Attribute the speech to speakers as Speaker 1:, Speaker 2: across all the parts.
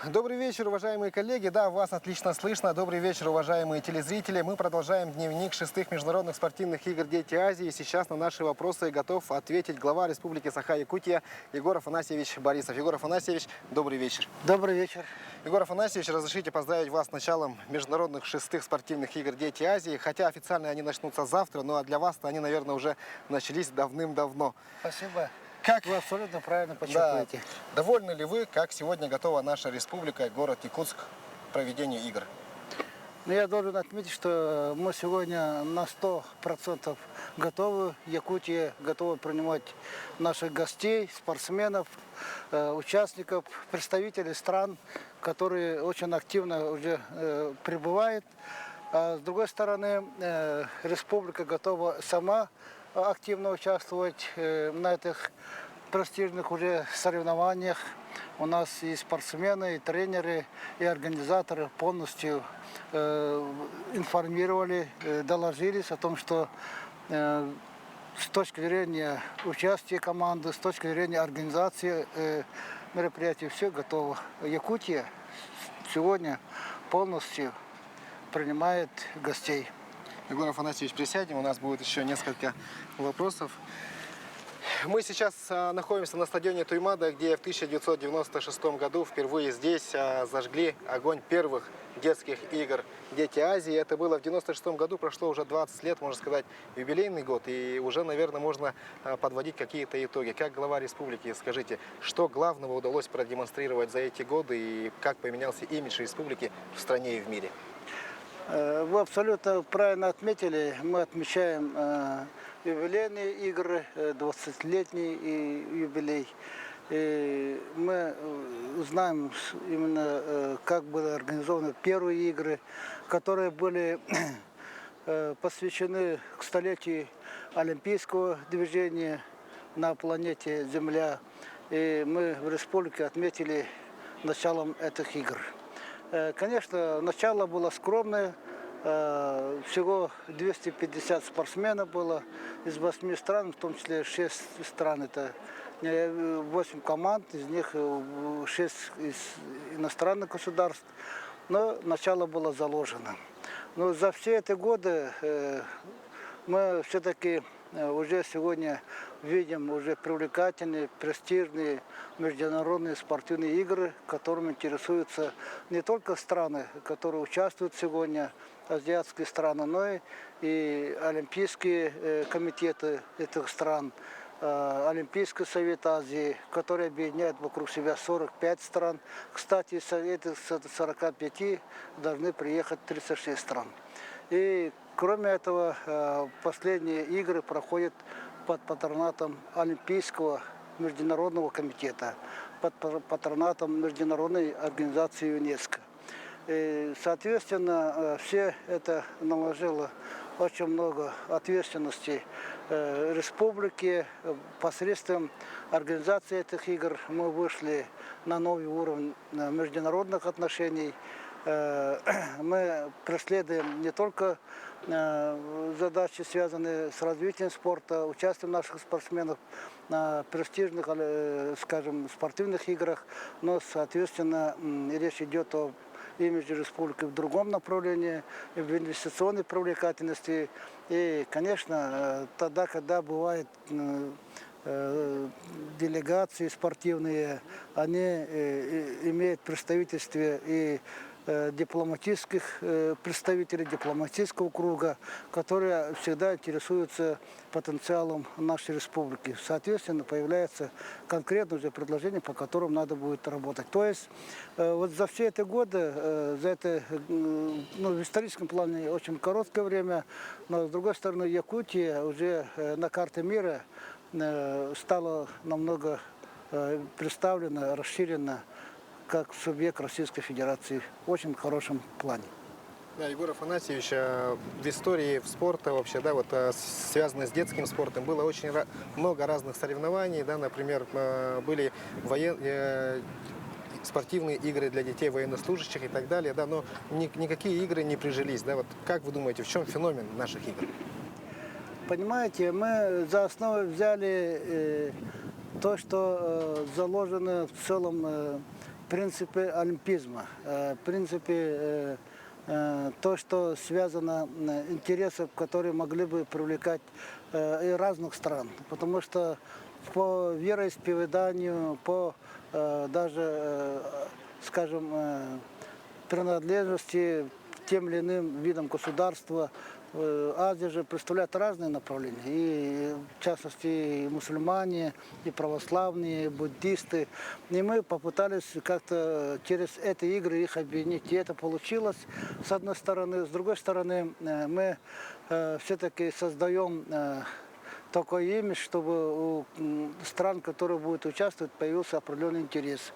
Speaker 1: Добрый вечер, уважаемые коллеги. Да, вас отлично слышно. Добрый вечер, уважаемые телезрители. Мы продолжаем дневник шестых международных спортивных игр «Дети Азии». Сейчас на наши вопросы готов ответить глава Республики Саха-Якутия Егор Афанасьевич Борисов. Егор Афанасьевич, добрый вечер.
Speaker 2: Добрый вечер.
Speaker 1: Егор Афанасьевич, разрешите поздравить вас с началом международных шестых спортивных игр «Дети Азии». Хотя официально они начнутся завтра, но для вас-то они, наверное, уже начались давным-давно.
Speaker 2: Спасибо.
Speaker 1: Как?
Speaker 2: Вы абсолютно правильно подчеркиваете.
Speaker 1: Да. Довольны ли вы, как сегодня готова наша республика, город Якутск, к проведению игр?
Speaker 2: Но я должен отметить, что мы сегодня на 100% готовы. Якутия готова принимать наших гостей, спортсменов, участников, представителей стран, которые очень активно уже прибывают. А с другой стороны, республика готова сама активно участвовать на этих престижных уже соревнованиях. У нас и спортсмены, и тренеры, и организаторы полностью информировали, доложились о том, что с точки зрения участия команды, с точки зрения организации мероприятий все готово. Якутия сегодня полностью принимает гостей.
Speaker 1: Егор Афанасьевич, присядем, у нас будет еще несколько вопросов. Мы сейчас находимся на стадионе Туймада, где в 1996 году впервые здесь зажгли огонь первых детских игр «Дети Азии». Это было в 1996 году, прошло уже 20 лет, можно сказать, юбилейный год. И уже, наверное, можно подводить какие-то итоги. Как глава республики, скажите, что главного удалось продемонстрировать за эти годы и как поменялся имидж республики в стране и в мире?
Speaker 2: Вы абсолютно правильно отметили. Мы отмечаем юбилейные игры, 20-летний юбилей. И мы знаем именно, как были организованы первые игры, которые были посвящены к столетию олимпийского движения на планете Земля. И мы в республике отметили началом этих игр. Конечно, начало было скромное, всего 250 спортсменов было из 8 стран, в том числе 6 стран, это 8 команд, из них 6 из иностранных государств, но начало было заложено. Но за все эти годы мы все-таки уже сегодня видим уже привлекательные, престижные международные спортивные игры, которыми интересуются не только страны, которые участвуют сегодня, азиатские страны, но и олимпийские комитеты этих стран, Олимпийский совет Азии, который объединяет вокруг себя 45 стран. Кстати, из этих 45 должны приехать 36 стран. И кроме этого, последние игры проходят под патронатом Олимпийского международного комитета, под патронатом Международной организации ЮНЕСКО. И, соответственно, все это наложило очень много ответственности республики. Посредством организации этих игр мы вышли на новый уровень международных отношений. Мы преследуем не только задачи, связанные с развитием спорта, участием наших спортсменов на престижных, скажем, спортивных играх, но, соответственно, речь идет о имидже республики в другом направлении, в инвестиционной привлекательности. И, конечно, тогда, когда бывают делегации спортивные, они имеют представительство и дипломатических представителей дипломатического круга, которые всегда интересуются потенциалом нашей республики. Соответственно, появляется конкретное уже предложение, по которым надо будет работать. То есть вот за все эти годы, за это в историческом плане очень короткое время, но с другой стороны Якутия уже на карте мира стала намного представлена, расширена как субъект Российской Федерации в очень хорошем плане.
Speaker 1: Да, Егор Афанасьевич, в истории спорта вообще, да, вот связанной с детским спортом, было очень много разных соревнований, да, например, были спортивные игры для детей военнослужащих и так далее, да, но никакие игры не прижились, да, вот как вы думаете, в чем феномен наших игр?
Speaker 2: Понимаете, мы за основу взяли то, что заложено в целом принципы олимпизма, принципе то, что связано интересов, которые могли бы привлекать и разных стран. Потому что по вероисповеданию, по даже, скажем, принадлежности к тем или иным видам государства, Азия же представляет разные направления, и в частности и мусульмане, и православные, и буддисты. И мы попытались как-то через эти игры их объединить, и это получилось с одной стороны. С другой стороны, мы все-таки создаем такой имидж, чтобы у стран, которые будут участвовать, появился определенный интерес.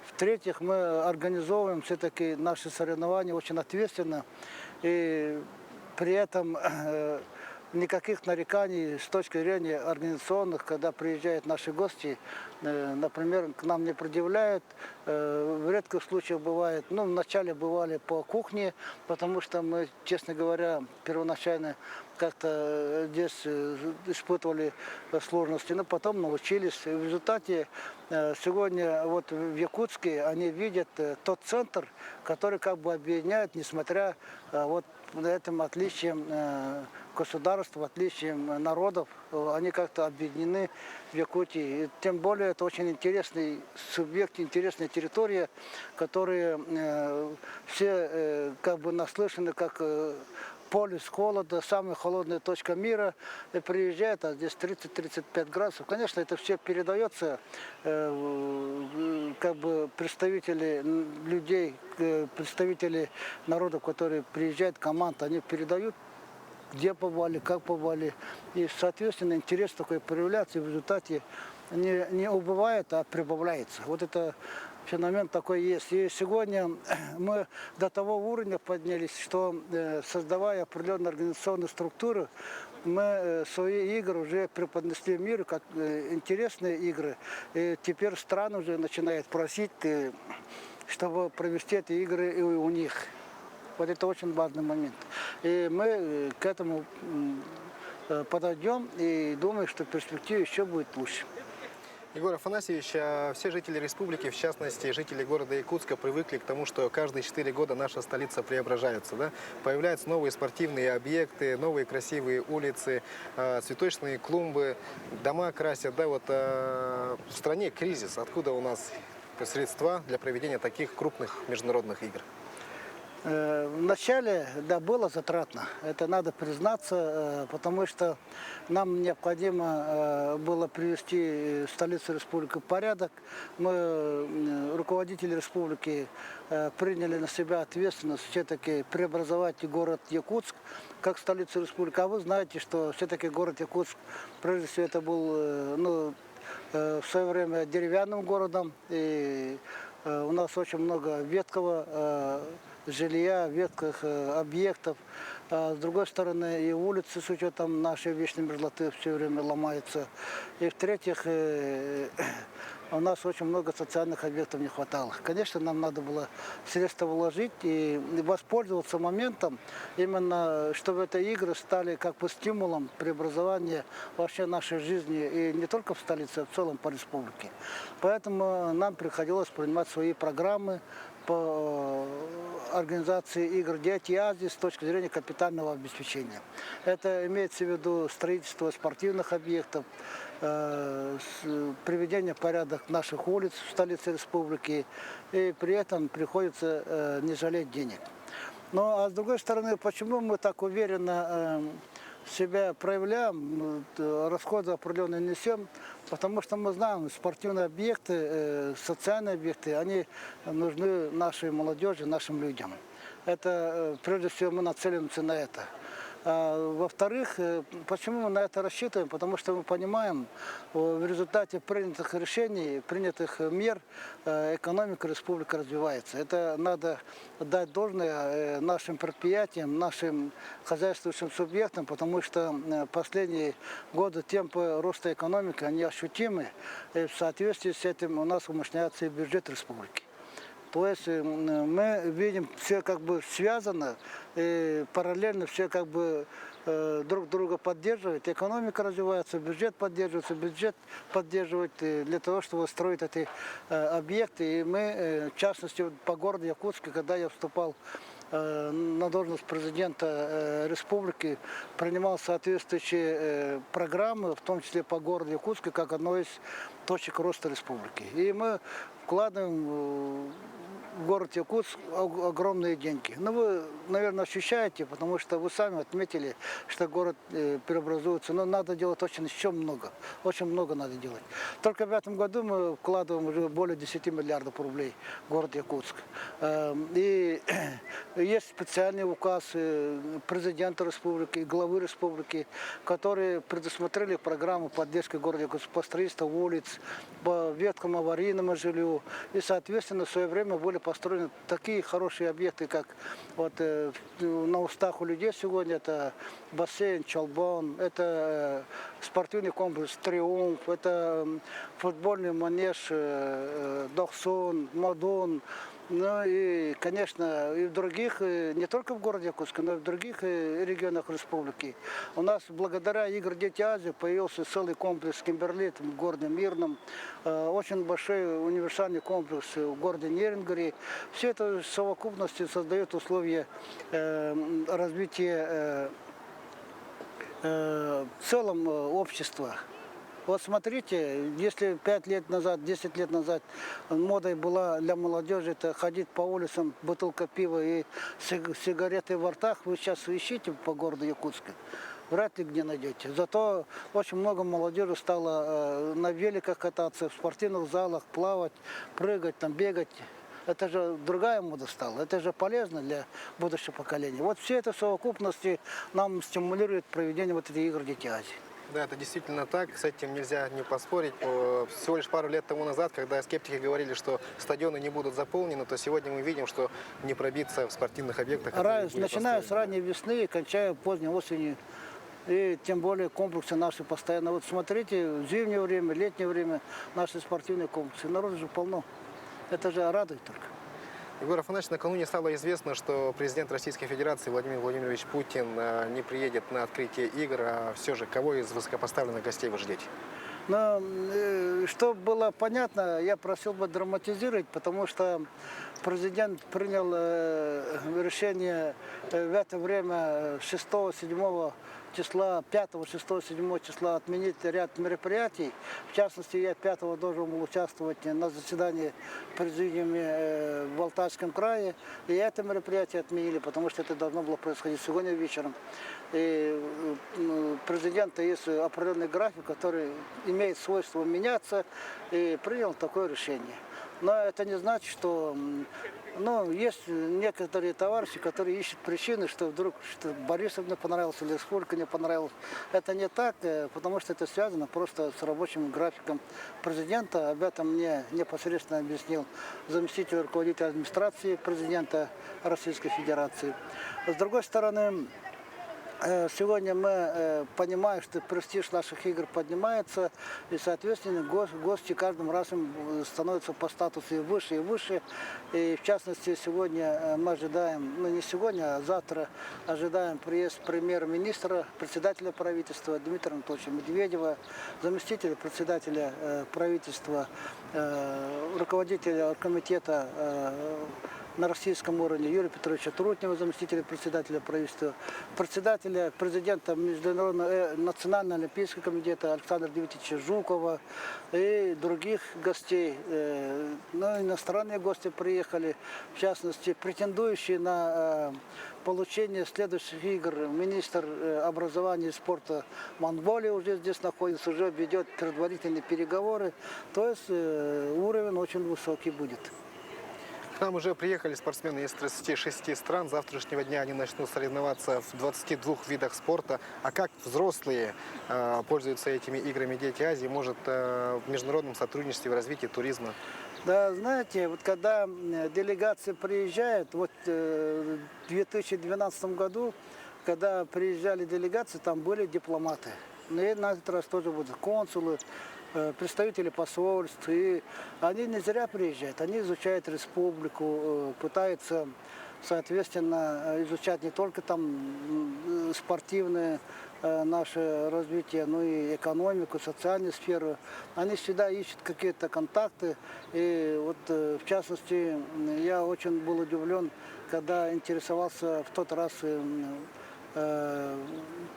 Speaker 2: В-третьих, мы организовываем все-таки наши соревнования очень ответственно, и при этом никаких нареканий с точки зрения организационных, когда приезжают наши гости, например, к нам не предъявляют. В редких случаях бывает, ну, вначале бывали по кухне, потому что мы, честно говоря, первоначально как-то здесь испытывали сложности, но потом научились. И в результате сегодня вот в Якутске они видят тот центр, который как бы объединяет, несмотря вот этим отличием государств, отличием народов, они как-то объединены в Якутии. И тем более это очень интересный субъект, интересная территория, которые все как бы наслышаны, как полюс холода, самая холодная точка мира, и приезжает, а здесь 30-35 градусов. Конечно, это все передается, как бы представители людей, представители народов, которые приезжают, команд, они передают, где побывали, как побывали. И, соответственно, интерес такой проявляется, и в результате не убывает, а прибавляется. Вот это феномен такой есть. И сегодня мы до того уровня поднялись, что, создавая определенные организационные структуры, мы свои игры уже преподнесли миру как интересные игры. И теперь страны уже начинают просить, чтобы провести эти игры и у них. Вот это очень важный момент. И мы к этому подойдем и думаю, что в перспективе еще будет лучше.
Speaker 1: Егор Афанасьевич, все жители республики, в частности жители города Якутска, привыкли к тому, что каждые 4 года наша столица преображается. Да? Появляются новые спортивные объекты, новые красивые улицы, цветочные клумбы, дома красят. Да? Вот, в стране кризис. Откуда у нас средства для проведения таких крупных международных игр?
Speaker 2: Вначале, да, было затратно, это надо признаться, потому что нам необходимо было привести столицу республики в порядок. Мы, руководители республики, приняли на себя ответственность все-таки преобразовать город Якутск как столицу республики. А вы знаете, что все-таки город Якутск, прежде всего, это был в свое время деревянным городом, и у нас очень много ветхого жилья, ветхих объектов. А с другой стороны, и улицы с учетом нашей вечной мерзлоты все время ломаются. И в-третьих, у нас очень много социальных объектов не хватало. Конечно, нам надо было средства вложить и воспользоваться моментом, именно чтобы эти игры стали как бы стимулом преобразования вообще нашей жизни, и не только в столице, а в целом по республике. Поэтому нам приходилось принимать свои программы по организации игр «Дети Азии» с точки зрения капитального обеспечения. Это имеется в виду строительство спортивных объектов, приведение в порядок наших улиц в столице республики, и при этом приходится не жалеть денег. Ну а с другой стороны, почему мы так уверенно себя проявляем, расходы определенные несем, потому что мы знаем, спортивные объекты, социальные объекты, они нужны нашей молодежи, нашим людям. Это, прежде всего, мы нацеливаемся на это. Во-вторых, почему мы на это рассчитываем? Потому что мы понимаем, в результате принятых решений, принятых мер, экономика республики развивается. Это надо дать должное нашим предприятиям, нашим хозяйствующим субъектам, потому что последние годы темпы роста экономики, они ощутимы. И в соответствии с этим у нас умощняется и бюджет республики. То есть мы видим, все как бы связано, и параллельно все как бы друг друга поддерживать. Экономика развивается, бюджет поддерживается, бюджет поддерживает для того, чтобы строить эти объекты. И мы, в частности, вот по городу Якутске, когда я вступал на должность президента республики, принимал соответствующие программы, в том числе по городу Якутске, как одной из точек роста республики. И мы вкладываем в город Якутск огромные деньги. Ну, вы, наверное, ощущаете, потому что вы сами отметили, что город преобразуется. Но надо делать очень много надо делать. Только в этом году мы вкладываем уже более 10 миллиардов рублей в город Якутск. И есть специальный указ президента республики, главы республики, которые предусмотрели программу поддержки города Якутска по строительству улиц, по ветхому аварийному жилью. И, соответственно, в свое время были построены такие хорошие объекты, как вот на устах у людей сегодня это бассейн Чолбон, это спортивный комплекс Триумф, это футбольный манеж Дохсон, Мадон. Ну и, конечно, и в других, не только в городе Якутске, но и в других регионах республики. У нас благодаря Играм Дети Азии появился целый комплекс Кимберлит в городе Мирном, очень большой универсальный комплекс в городе Нерингаре. Все это в совокупности создает условия развития в целом общества. Вот смотрите, если 5 лет назад, 10 лет назад модой была для молодежи это ходить по улицам, бутылка пива и сигареты во ртах, вы сейчас ищите по городу Якутска, вряд ли где найдете. Зато очень много молодежи стало на великах кататься, в спортивных залах плавать, прыгать, там, бегать. Это же другая мода стала, это же полезно для будущего поколения. Вот все это в совокупности нам стимулирует проведение вот этих игр Дети Азии.
Speaker 1: Да, это действительно так, с этим нельзя не поспорить. Всего лишь пару лет тому назад, когда скептики говорили, что стадионы не будут заполнены, то сегодня мы видим, что не пробиться в спортивных объектах.
Speaker 2: Начиная с ранней весны и кончая поздней осенью. И тем более комплексы наши постоянно. Вот смотрите, в зимнее время, летнее время наши спортивные комплексы. Народу же полно. Это же радует только.
Speaker 1: Егор Афанасьевич, накануне стало известно, что президент Российской Федерации Владимир Владимирович Путин не приедет на открытие игр. А все же, кого из высокопоставленных гостей вы ждете?
Speaker 2: Но, чтобы было понятно, я просил бы драматизировать, потому что президент принял решение в это время 6-7 числа, 5, 6, 7 числа отменить ряд мероприятий. В частности, я 5 должен был участвовать на заседании президиума в Алтайском крае. И это мероприятие отменили, потому что это должно было происходить сегодня вечером. И у президента есть определенный график, который имеет свойство меняться, и принял такое решение. Но это не значит, что есть некоторые товарищи, которые ищут причины, что вдруг что Борисов не понравился или Сколько не понравилось. Это не так, потому что это связано просто с рабочим графиком президента. Об этом мне непосредственно объяснил заместитель руководителя администрации президента Российской Федерации. С другой стороны, сегодня мы понимаем, что престиж наших игр поднимается, и, соответственно, гости каждым разом становятся по статусу и выше, и выше. И, в частности, сегодня мы ожидаем, не сегодня, а завтра ожидаем приезд премьер-министра, председателя правительства Дмитрия Анатольевича Медведева, заместителя председателя правительства, руководителя комитета на российском уровне Юрия Петровича Трутнева, заместителя председателя правительства, председателя президента Международного национального олимпийского комитета Александра Дмитриевича Жукова и других гостей. Иностранные гости приехали, в частности, претендующие на получение следующих игр. Министр образования и спорта Монголии уже здесь находится, уже ведет предварительные переговоры. То есть уровень очень высокий будет.
Speaker 1: К нам уже приехали спортсмены из 36 стран. С завтрашнего дня они начнут соревноваться в 22 видах спорта. А как взрослые пользуются этими играми Дети Азии, может, в международном сотрудничестве, в развитии туризма?
Speaker 2: Да, знаете, вот когда делегации приезжают, вот в 2012 году, когда приезжали делегации, там были дипломаты. И на этот раз тоже будут консулы, представители посольств. И они не зря приезжают, они изучают республику, пытаются соответственно, изучать не только там спортивные наше развитие, но и экономику, социальную сферу. Они всегда ищут какие-то контакты. И вот, в частности, я очень был удивлен, когда интересовался в тот раз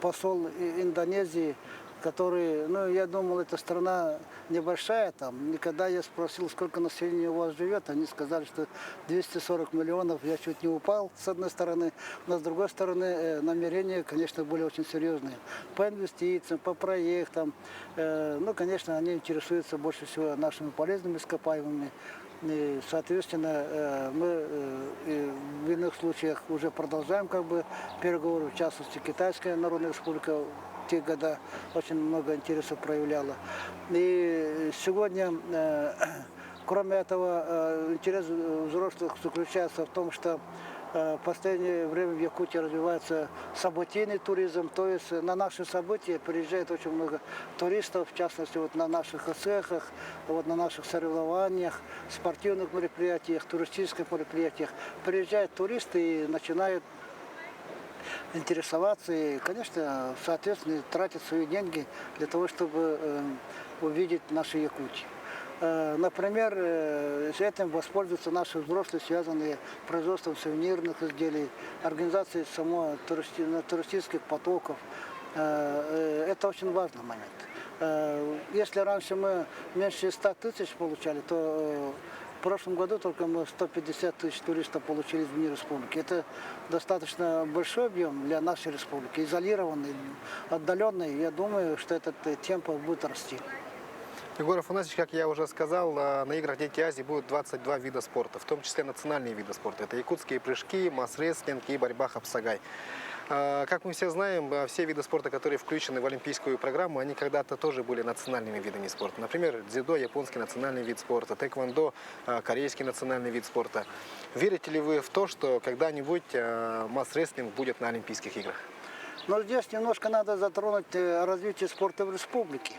Speaker 2: посол Индонезии, который, ну, я думал, эта страна небольшая там. И когда я спросил, сколько населения у вас живет, они сказали, что 240 миллионов. Я чуть не упал, с одной стороны. Но с другой стороны, намерения, конечно, были очень серьезные. По инвестициям, по проектам. Ну, конечно, они интересуются больше всего нашими полезными ископаемыми. И, соответственно, мы в иных случаях уже продолжаем переговоры, в частности, Китайская Народная Республика в те годы очень много интереса проявляла. И сегодня, кроме этого, интерес взрослых заключается в том, что в последнее время в Якутии развивается событийный туризм, то есть на наши события приезжает очень много туристов, в частности вот на наших ОСЭХах, вот на наших соревнованиях, спортивных мероприятиях, туристических мероприятиях. Приезжают туристы и начинают интересоваться и, конечно, соответственно, тратят свои деньги для того, чтобы увидеть наши Якутии. Например, этим воспользуются наши взрослые, связанные с производством сувенирных изделий, организацией туристических потоков. Это очень важный момент. Если раньше мы меньше 100 тысяч получали, то в прошлом году только мы 150 тысяч туристов получили в вне республики. Это достаточно большой объем для нашей республики, изолированный, отдаленный. Я думаю, что этот темп будет расти.
Speaker 1: Егор Афанасьевич, как я уже сказал, на играх Дети Азии будут 22 вида спорта, в том числе национальные виды спорта. Это якутские прыжки, масс-рестлинг и борьба хапсагай. Как мы все знаем, все виды спорта, которые включены в олимпийскую программу, они когда-то тоже были национальными видами спорта. Например, дзюдо – японский национальный вид спорта, тэквондо – корейский национальный вид спорта. Верите ли вы в то, что когда-нибудь масс-рестлинг будет на Олимпийских играх?
Speaker 2: Но здесь немножко надо затронуть развитие спорта в республике.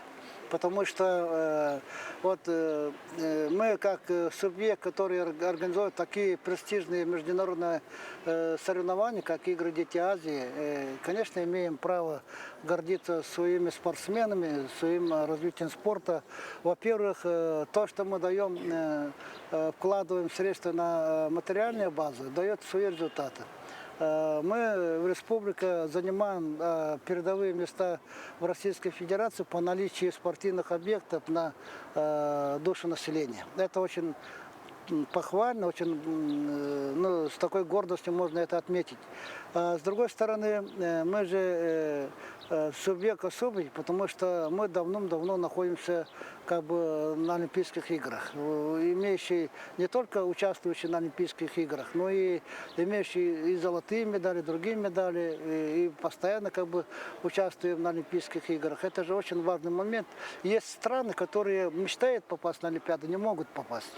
Speaker 2: Потому что мы, как субъект, который организует такие престижные международные соревнования, как Игры Дети Азии, конечно, имеем право гордиться своими спортсменами, своим развитием спорта. Во-первых, то, что мы даем, вкладываем средства на материальную базу, дает свои результаты. Мы в республике занимаем передовые места в Российской Федерации по наличию спортивных объектов на душу населения. Это очень похвально, очень, с такой гордостью можно это отметить. С другой стороны, мы же субъект особый, потому что мы давным-давно находимся на Олимпийских играх, имеющие не только участвующие на Олимпийских играх, но и имеющие и золотые медали, другие медали, и постоянно участвуем на Олимпийских играх. Это же очень важный момент. Есть страны, которые мечтают попасть на Олимпиаду, не могут попасть.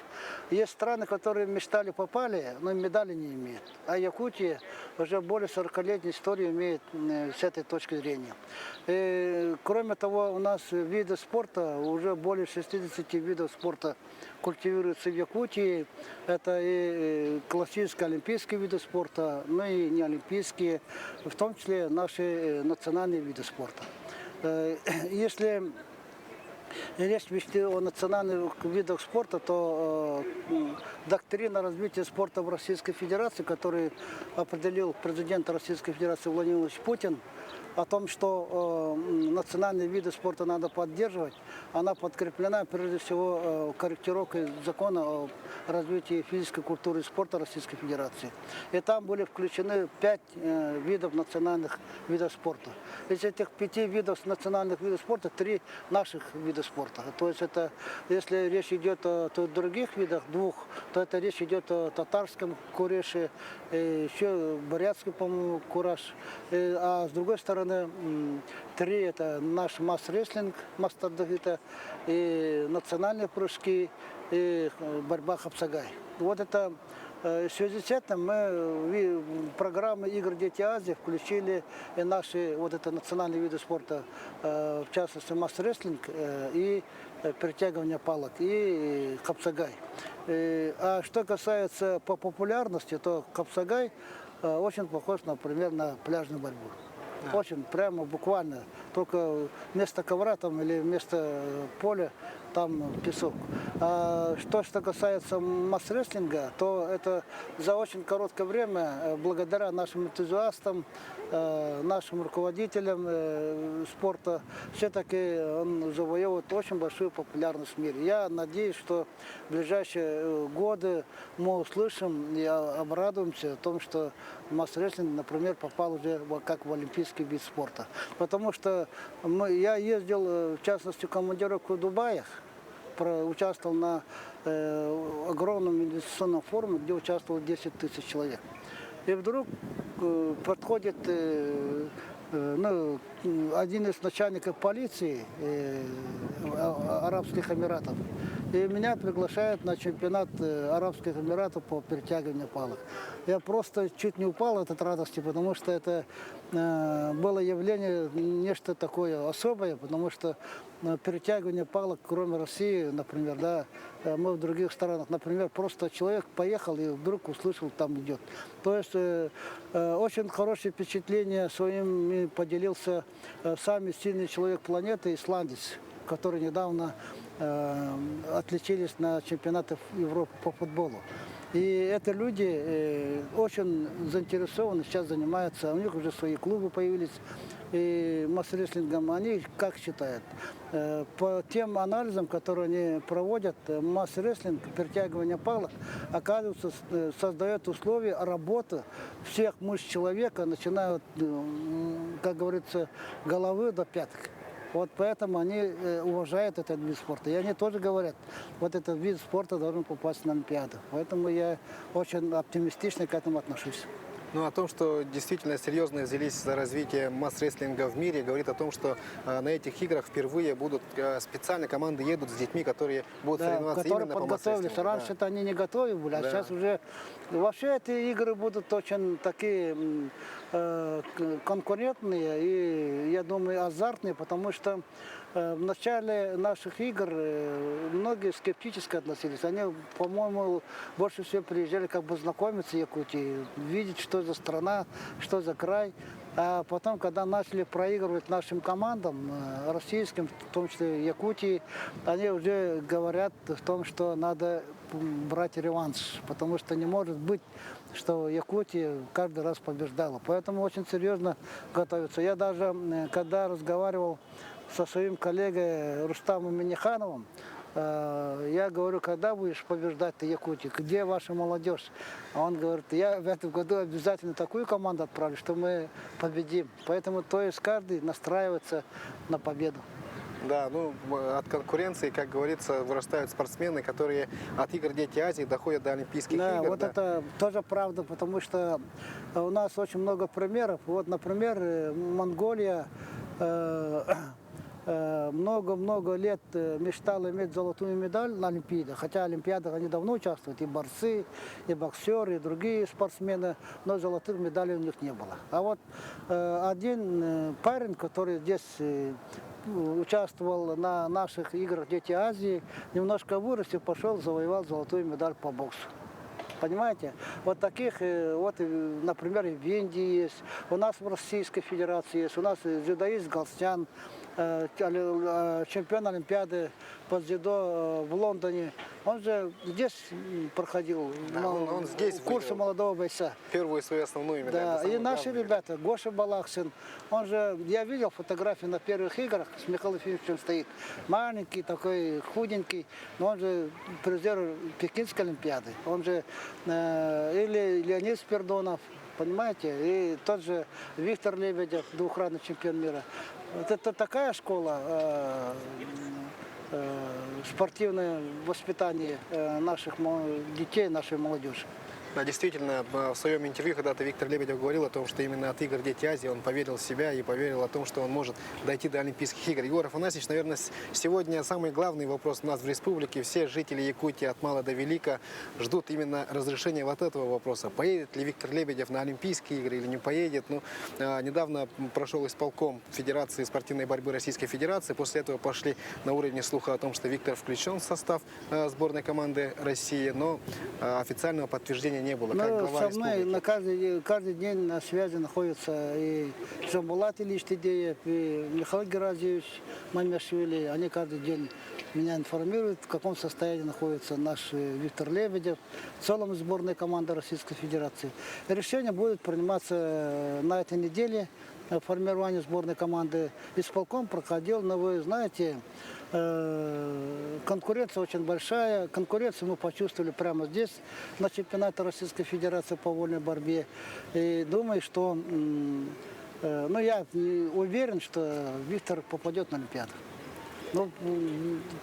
Speaker 2: Есть страны, которые мечтали, попали, но медали не имеют. А Якутия уже более 40-летней историю имеет с этой точки зрения. И, кроме того, у нас виды спорта, уже более 60 видов спорта культивируются в Якутии. Это и классические олимпийские виды спорта, но и неолимпийские, в том числе наши национальные виды спорта. Если речь вести о национальных видах спорта, то доктрина развития спорта в Российской Федерации, которую определил президент Российской Федерации Владимир Владимирович Путин, о том, что национальные виды спорта надо поддерживать, она подкреплена прежде всего корректировкой закона о развитии физической культуры и спорта Российской Федерации. И там были включены 5 видов национальных видов спорта. Из этих 5 видов национальных видов спорта 3 наших вида спорта. То есть это, если речь идет о других видах, 2, то это речь идет о татарском куреше, еще бурятский, по-моему, кураж. А с другой стороны, 3 это наш масс-рестлинг, мастер-дагита, и национальные прыжки, и борьба хапсагай. Вот это, в связи с этим мы в программы Игр Дети Азии включили и наши национальные виды спорта, в частности масс-рестлинг и перетягивания палок и капсагай. А что касается по популярности, то капсагай очень похож, например, на пляжную борьбу. Очень прямо, буквально. Только вместо ковра там или вместо поля там песок. А что касается масс-рестлинга, то это за очень короткое время, благодаря нашим энтузиастам, нашим руководителям спорта, все-таки он завоевывает очень большую популярность в мире. Я надеюсь, что в ближайшие годы мы услышим и обрадуемся о том, что масс-рестлинг, например, попал уже как в олимпийский вид спорта. Потому что я ездил, в частности, в командировку в Дубаях, участвовал на огромном инвестиционном форуме, где участвовало 10 тысяч человек. И вдруг подходит один из начальников полиции Арабских Эмиратов. И меня приглашают на чемпионат Арабских Эмиратов по перетягиванию палок. Я просто чуть не упал от этой радости, потому что это было явление нечто такое особое, потому что перетягивание палок, кроме России, например, да, мы в других странах, например, просто человек поехал и вдруг услышал, там идет. То есть очень хорошее впечатление своим поделился самый сильный человек планеты, исландец, который недавно отличились на чемпионатах Европы по футболу. И это люди очень заинтересованы, сейчас занимаются, у них уже свои клубы появились, и масс-рестлингом. Они как считают? По тем анализам, которые они проводят, масс-рестлинг, перетягивание палок, оказывается, создает условия работы всех мышц человека, начиная от, как говорится, головы до пяток. Вот поэтому они уважают этот вид спорта. И они тоже говорят, вот этот вид спорта должен попасть на Олимпиаду. Поэтому я очень оптимистично к этому отношусь.
Speaker 1: Ну, о том, что действительно серьезно взялись за развитие масс-рестлинга в мире, говорит о том, что на этих играх впервые будут специально команды едут с детьми, которые будут соревноваться
Speaker 2: которые
Speaker 1: именно по
Speaker 2: подготовились.
Speaker 1: масс-рестлингу.
Speaker 2: Раньше это они не готовы были, а сейчас уже... Вообще эти игры будут очень такие конкурентные и, я думаю, азартные, потому что в начале наших игр многие скептически относились. Они, по-моему, больше всего приезжали как бы знакомиться с Якутией, видеть, что за страна, что за край. А потом, когда начали проигрывать нашим командам, российским, в том числе Якутии, они уже говорят о том, что надо брать реванш, потому что не может быть, что Якутия каждый раз побеждала. Поэтому очень серьезно готовятся. Я даже, когда разговаривал со своим коллегой Рустамом Минихановым, я говорю, когда будешь побеждать ты Якутию, где ваша молодежь? А он говорит, я в этом году обязательно такую команду отправлю, что мы победим. Поэтому то есть каждый настраивается на победу.
Speaker 1: Да, ну от конкуренции, как говорится, вырастают спортсмены, которые от игр Дети Азии доходят до Олимпийских игр.
Speaker 2: Вот это тоже правда, потому что у нас очень много примеров. Вот, например, Монголия много-много лет мечтала иметь золотую медаль на Олимпиадах, хотя Олимпиадах они давно участвуют, и борцы, и боксеры, и другие спортсмены, но золотых медалей у них не было. А вот один парень, который здесь участвовал на наших играх Дети Азии, немножко вырос и пошел, завоевал золотую медаль по боксу. Понимаете? Вот таких, вот, например, и в Индии есть, у нас в Российской Федерации есть, у нас дзюдоист Галстян, чемпион Олимпиады по дзюдо в Лондоне. Он же здесь проходил
Speaker 1: он здесь
Speaker 2: курсы молодого бойца.
Speaker 1: Первую свою основную медаль.
Speaker 2: Да, и наши ребята, Гоша Балахсин, он же, я видел фотографии на первых играх, с Михаилом Ефимовичем стоит, маленький такой, худенький, но он же призер Пекинской Олимпиады, он же, или Леонид Спердонов, понимаете, и тот же Виктор Лебедев, двухкратный чемпион мира. Вот это такая школа, спортивное воспитание наших детей, нашей молодежи.
Speaker 1: Да, действительно, в своем интервью когда-то Виктор Лебедев говорил о том, что именно от игр «Дети Азии» он поверил в себя и поверил о том, что он может дойти до Олимпийских игр. Егор Афанасьевич, наверное, сегодня самый главный вопрос у нас в республике. Все жители Якутии от мала до велика ждут именно разрешения вот этого вопроса. Поедет ли Виктор Лебедев на Олимпийские игры или не поедет? Ну, недавно прошел исполком Федерации спортивной борьбы Российской Федерации. После этого пошли на уровне слуха о том, что Виктор включен в состав сборной команды России, но официального подтверждения не было. Как
Speaker 2: Ну,
Speaker 1: глава
Speaker 2: со мной
Speaker 1: республики.
Speaker 2: на каждый день на связи находятся и Жамбулат Ильич Тидеев, и Михаил Геразиевич Мамяшвили. Они каждый день меня информируют, в каком состоянии находится наш Виктор Лебедев, в целом сборной команды Российской Федерации. Решение будет приниматься на этой неделе. Формирование сборной команды исполком проходил, но вы знаете, конкуренция очень большая. Конкуренцию мы почувствовали прямо здесь, на чемпионате Российской Федерации по вольной борьбе. И думаю, что, ну, я уверен, что Виктор попадет на Олимпиаду. Ну,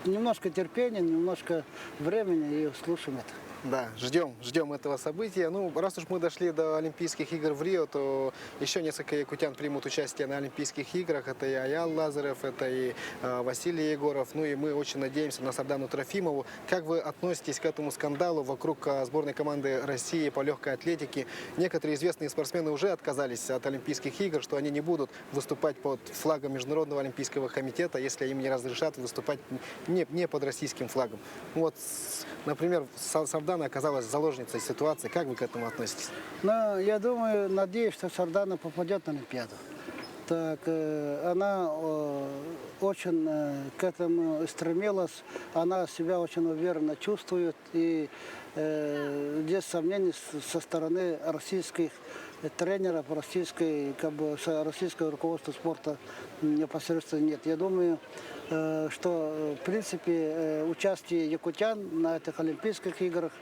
Speaker 2: немножко терпения, немножко времени и слушаем это.
Speaker 1: Да, ждем этого события. Ну, раз уж мы дошли до Олимпийских игр в Рио, то еще несколько якутян примут участие на Олимпийских играх. Это и Аял Лазарев, это и Василий Егоров. Ну и мы очень надеемся на Сардану Трофимову. Как вы относитесь к этому скандалу вокруг сборной команды России по легкой атлетике? Некоторые известные спортсмены уже отказались от Олимпийских игр, что они не будут выступать под флагом Международного олимпийского комитета, если им не разрешат выступать не под российским флагом. Вот, например, Сардана оказалась заложницей ситуации. Как вы к этому относитесь?
Speaker 2: Но я думаю, надеюсь, что Сардана попадет на Олимпиаду. Так, она очень к этому стремилась, она себя очень уверенно чувствует. И здесь сомнений со стороны российских тренеров, российского руководства спорта непосредственно нет. Я думаю, что в принципе участие якутян на этих Олимпийских играх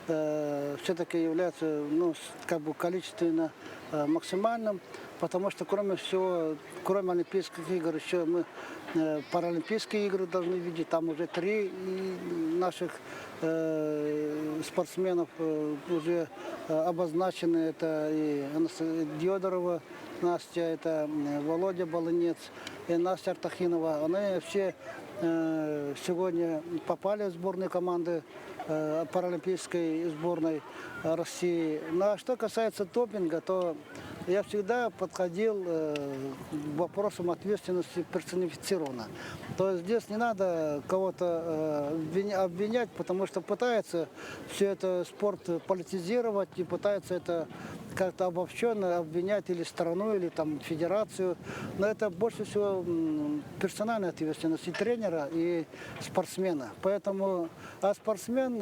Speaker 2: все-таки является, ну, количественно максимальным, потому что кроме кроме Олимпийских игр, еще мы паралимпийские игры должны видеть. Там уже 3 наших спортсменов уже обозначены. Это и Диодорова Настя, это Володя Баланец и Настя Артахинова. Они все сегодня попали в сборные команды паралимпийской сборной России. Ну, а что касается допинга, то я всегда подходил к вопросам ответственности персонифицированно. То есть здесь не надо кого-то обвинять, потому что пытается все это спорт политизировать и пытается это как-то обобщенно обвинять или страну, или там федерацию. Но это больше всего персональная ответственность и тренера, и спортсмена. Поэтому, а спортсмен,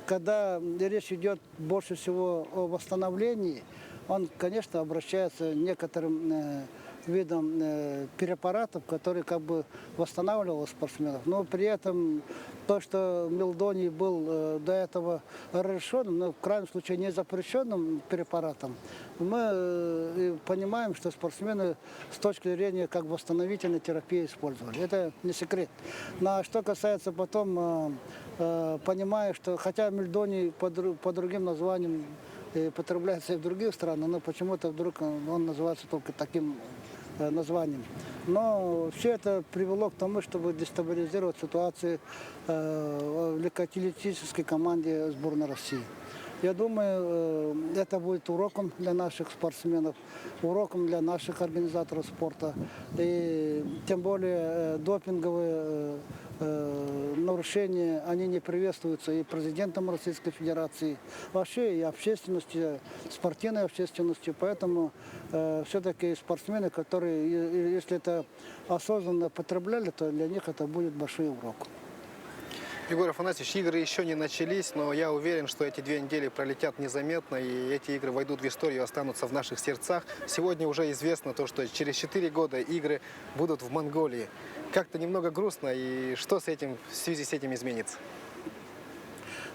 Speaker 2: когда речь идет больше всего о восстановлении, он, конечно, обращается к некоторым видам препаратов, которые как бы восстанавливали спортсменов. Но при этом то, что мелдоний был до этого разрешенным, но в крайнем случае не запрещенным препаратом, мы понимаем, что спортсмены с точки зрения как восстановительной терапии использовали. Это не секрет. Но что касается потом, понимая, что хотя мельдоний по другим названиям потребляется и в других странах, но почему-то вдруг он называется только таким названием. Но все это привело к тому, чтобы дестабилизировать ситуацию в легкоатлетической команде сборной России. Я думаю, это будет уроком для наших спортсменов, уроком для наших организаторов спорта. И тем более допинговые нарушения, они не приветствуются и президентом Российской Федерации, вообще и общественностью, спортивной общественностью. Поэтому все-таки спортсмены, которые, если это осознанно потребляли, то для них это будет большой урок.
Speaker 1: Егор Афанасьевич, игры еще не начались, но я уверен, что эти 2 недели пролетят незаметно, и эти игры войдут в историю, останутся в наших сердцах. Сегодня уже известно то, что через 4 года игры будут в Монголии. Как-то немного грустно, и что с этим, в связи с этим изменится?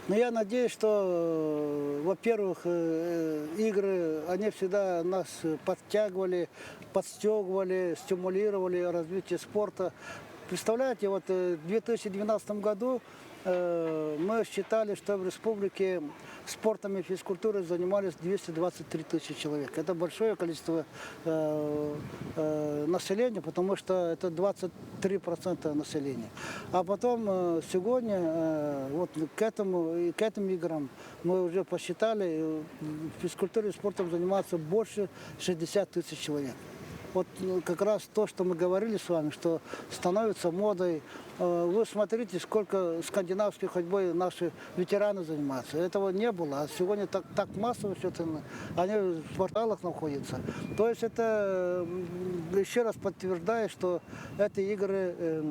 Speaker 2: Но я надеюсь, что, во-первых, игры, они всегда нас подтягивали, подстегивали, стимулировали развитие спорта. Представляете, вот в 2012 году мы считали, что в республике спортом и физкультурой занимались 223 тысячи человек. Это большое количество населения, потому что это 23% населения. А потом сегодня вот к этим играм мы уже посчитали, в физкультуре и спортом заниматься больше 60 тысяч человек. Вот как раз то, что мы говорили с вами, что становится модой. Вы смотрите, сколько скандинавской ходьбой наши ветераны занимаются. Этого не было, а сегодня так массово все это, они в кварталах находятся. То есть это еще раз подтверждает, что эти игры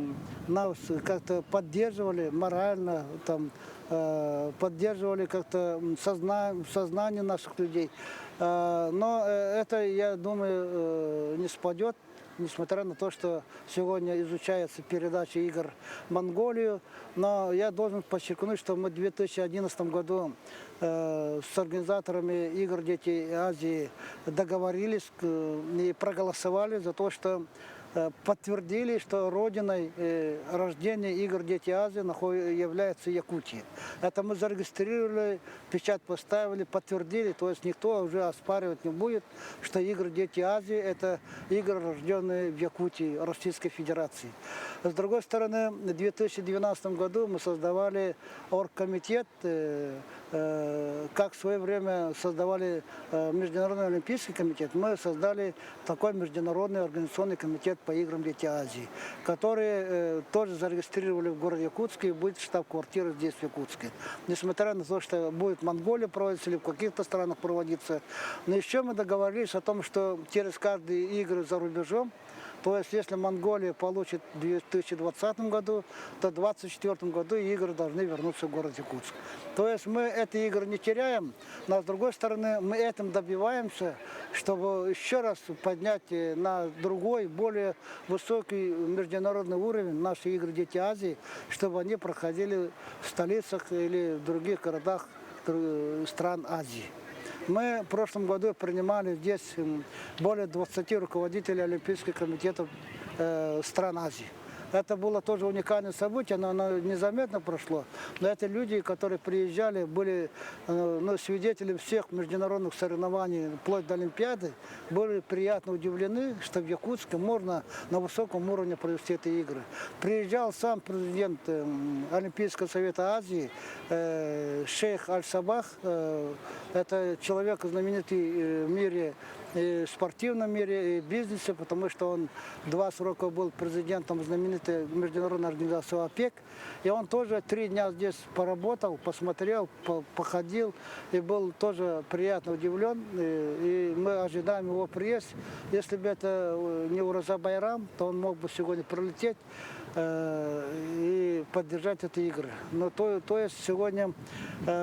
Speaker 2: нас как-то поддерживали морально, там, поддерживали как-то сознание наших людей. Но это, я думаю, не спадет, несмотря на то, что сегодня изучается передача игр в Монголию. Но я должен подчеркнуть, что мы в 2011 году с организаторами игр «Дети Азии» договорились и проголосовали за то, что подтвердили, что родиной рождения игр «Дети Азии» является Якутия. Это мы зарегистрировали, печать поставили, подтвердили, то есть никто уже оспаривать не будет, что игры «Дети Азии» – это игры, рожденные в Якутии, Российской Федерации. С другой стороны, в 2012 году мы создавали оргкомитет, как в свое время создавали Международный олимпийский комитет, мы создали такой международный организационный комитет по играм «Дети Азии», который тоже зарегистрировали в городе Якутске и будет штаб-квартира здесь, в Якутске. Несмотря на то, что будет в Монголии проводиться или в каких-то странах проводиться. Но еще мы договорились о том, что через каждые игры за рубежом, то есть, если Монголия получит в 2020 году, то в 2024 году игры должны вернуться в город Якутск. То есть, мы эти игры не теряем, но, с другой стороны, мы этим добиваемся, чтобы еще раз поднять на другой, более высокий международный уровень наши игры «Дети Азии», чтобы они проходили в столицах или в других городах стран Азии. Мы в прошлом году принимали здесь более 20 руководителей Олимпийских комитетов стран Азии. Это было тоже уникальное событие, но оно незаметно прошло. Но это люди, которые приезжали, были свидетелями всех международных соревнований, вплоть до Олимпиады, были приятно удивлены, что в Якутске можно на высоком уровне провести эти игры. Приезжал сам президент Олимпийского совета Азии, шейх Аль-Сабах. Это человек знаменитый в мире, и в спортивном мире, и в бизнесе, потому что он 2 срока был президентом знаменитой международной организации ОПЕК. И он тоже 3 дня здесь поработал, посмотрел, походил, и был тоже приятно удивлен. И мы ожидаем его приезд. Если бы это не Ураза Байрам, то он мог бы сегодня прилететь и поддержать эти игры. Но то есть сегодня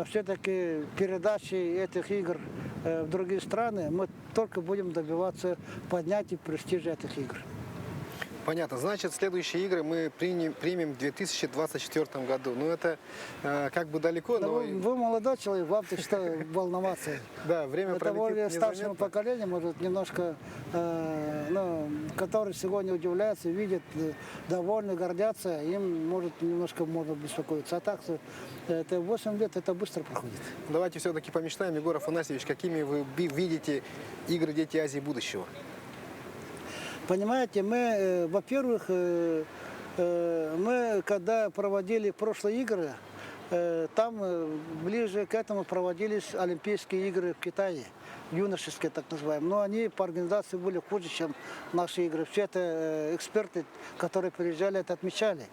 Speaker 2: все-таки передачи этих игр в другие страны мы только будем добиваться поднятия престижа этих игр.
Speaker 1: Понятно. Значит, следующие игры мы примем в 2024 году. Ну, это как бы далеко, но...
Speaker 2: Вы молодой человек, вам-то что волноваться?
Speaker 1: Да, время
Speaker 2: это
Speaker 1: пролетит
Speaker 2: более
Speaker 1: незаметно.
Speaker 2: старшему поколению, может, немножко, который сегодня удивляется, видит, довольны, гордятся, им, может, немнко можно беспокоиться. А так, это 8 лет, это быстро проходит.
Speaker 1: Давайте все-таки помечтаем, Егор Афанасьевич, какими вы видите игры «Дети Азии» будущего?
Speaker 2: Понимаете, мы, во-первых, мы когда проводили прошлые игры, там ближе к этому проводились Олимпийские игры в Китае, юношеские так называемые. Но они по организации были хуже, чем наши игры. Все это эксперты, которые приезжали, это отмечали.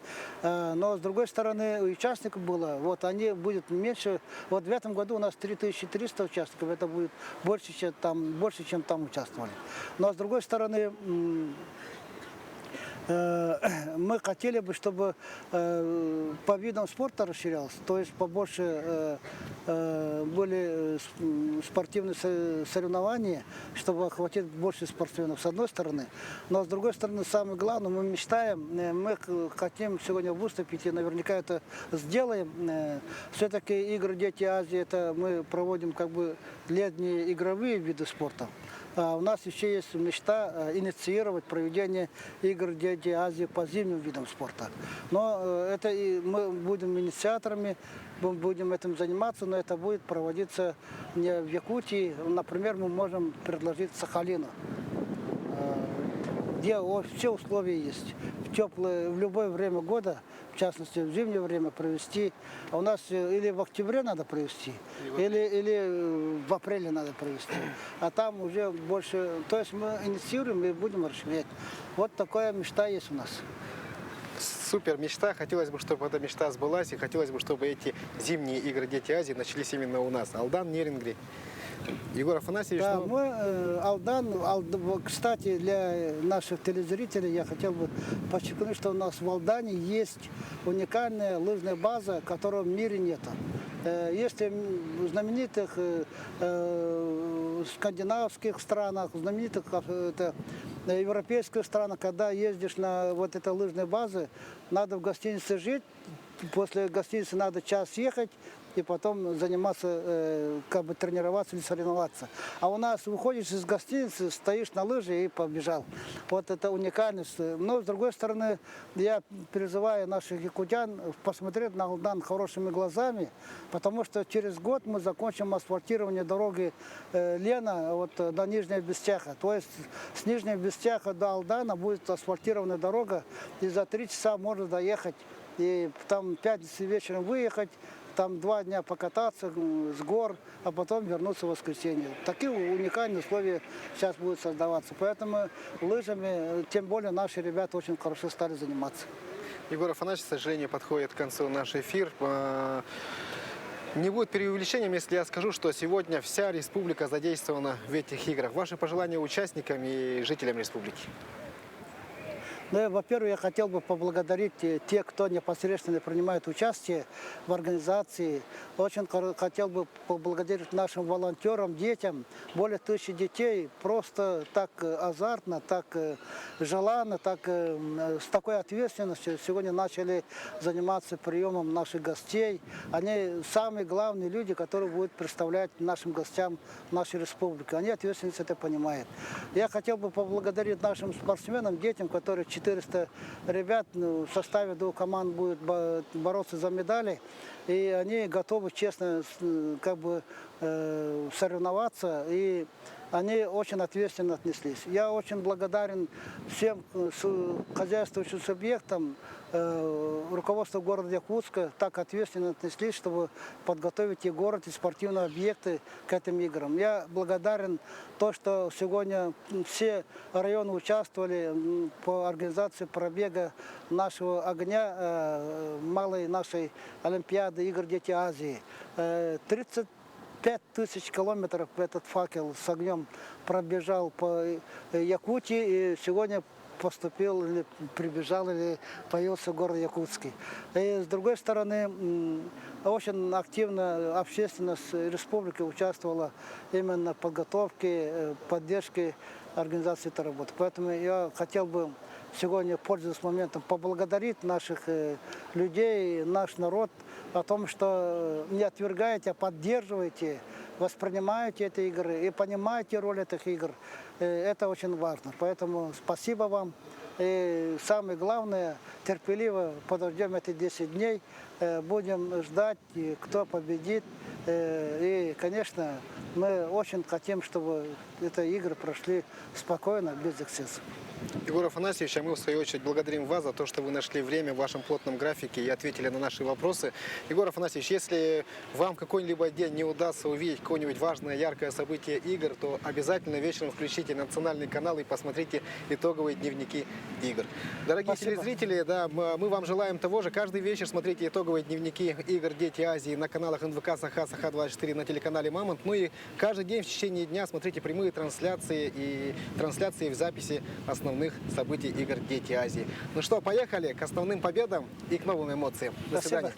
Speaker 2: Но с другой стороны, участников было, вот они будут меньше. Вот в этом году у нас 3300 участников, это будет больше, чем там участвовали. Но с другой стороны, мы хотели бы, чтобы по видам спорта расширялся, то есть побольше были спортивные соревнования, чтобы охватить больше спортсменов, с одной стороны. Но с другой стороны, самое главное, мы мечтаем, мы хотим сегодня выступить, и наверняка это сделаем. Все-таки игры «Дети Азии» это мы проводим как бы летние игровые виды спорта. У нас еще есть мечта инициировать проведение игр Дети Азии по зимним видам спорта. Но это и мы будем инициаторами, мы будем этим заниматься, но это будет проводиться не в Якутии. Например, мы можем предложить Сахалину, где все условия есть. В любое время года, в частности в зимнее время провести. А у нас или в октябре надо провести, или в апреле надо провести. А там уже больше, то есть мы инициируем и будем расширять. Вот такая мечта есть у нас.
Speaker 1: Супер мечта. Хотелось бы, чтобы эта мечта сбылась, и хотелось бы, чтобы эти зимние игры Дети Азии начались именно у нас. Алдан, Нерингри. Егор Афанасьевич,
Speaker 2: Да, мы, кстати, для наших телезрителей я хотел бы подчеркнуть, что у нас в Алдане есть уникальная лыжная база, которой в мире нет. Есть в знаменитых скандинавских странах, в знаменитых европейских странах, когда ездишь на вот этой лыжной базе, надо в гостинице жить, после гостиницы надо час ехать, и потом заниматься, как бы тренироваться или соревноваться. А у нас выходишь из гостиницы, стоишь на лыжи и побежал. Вот это уникальность. Но, с другой стороны, я призываю наших якутян посмотреть на Алдан хорошими глазами, потому что через год мы закончим асфальтирование дороги Лена вот, до Нижнего Бестяха. То есть с Нижнего Бестяха до Алдана будет асфальтированная дорога, и за 3 часа можно доехать, и там в пятницу вечером выехать, там 2 дня покататься с гор, а потом вернуться в воскресенье. Такие уникальные условия сейчас будут создаваться. Поэтому лыжами, тем более наши ребята очень хорошо стали заниматься.
Speaker 1: Егор Афанасьевич, к сожалению, подходит к концу наш эфир. Не будет преувеличением, если я скажу, что сегодня вся республика задействована в этих играх. Ваши пожелания участникам и жителям республики?
Speaker 2: Ну, во-первых, я хотел бы поблагодарить тех, кто непосредственно принимает участие в организации. Очень хотел бы поблагодарить нашим волонтерам, детям. Более 1000 детей просто так азартно, так желанно, так, с такой ответственностью сегодня начали заниматься приемом наших гостей. Они самые главные люди, которые будут представлять нашим гостям нашу республику. Они ответственность это понимают. Я хотел бы поблагодарить нашим спортсменам, детям, которые 400 ребят в составе 2 команд будут бороться за медали. И они готовы честно как бы соревноваться. И они очень ответственно отнеслись. Я очень благодарен всем хозяйствующим субъектам, руководству города Якутска так ответственно отнеслись, чтобы подготовить и город, и спортивные объекты к этим играм. Я благодарен то, что сегодня все районы участвовали по организации пробега нашего огня, малой нашей Олимпиады игр Дети Азии. 35 000 километров этот факел с огнем пробежал по Якутии, и сегодня поступил, или прибежал, или появился в городе Якутске. И с другой стороны, очень активно общественность республики участвовала именно в подготовке, поддержке организации этой работы. Поэтому я хотел бы сегодня, пользуясь моментом, поблагодарить наших людей, наш народ о том, что не отвергаете, а поддерживаете, воспринимаете эти игры и понимаете роль этих игр. Это очень важно. Поэтому спасибо вам. И самое главное, терпеливо подождем эти 10 дней, будем ждать, кто победит. И, конечно, мы очень хотим, чтобы эти игры прошли спокойно, без эксцессов.
Speaker 1: Егор Афанасьевич, а мы в свою очередь благодарим вас за то, что вы нашли время в вашем плотном графике и ответили на наши вопросы. Егор Афанасьевич, если вам какой-либо день не удастся увидеть какое-нибудь важное, яркое событие игр, то обязательно вечером включите национальный канал и посмотрите итоговые дневники игр. Дорогие телезрители, да, мы вам желаем того же. Каждый вечер смотрите итоговые дневники игр Дети Азии на каналах НВК Саха, Саха-24, на телеканале Мамонт. Ну и каждый день в течение дня смотрите прямые трансляции и трансляции в записи основных событий игр Дети Азии. Ну что, поехали к основным победам и к новым эмоциям. До свидания.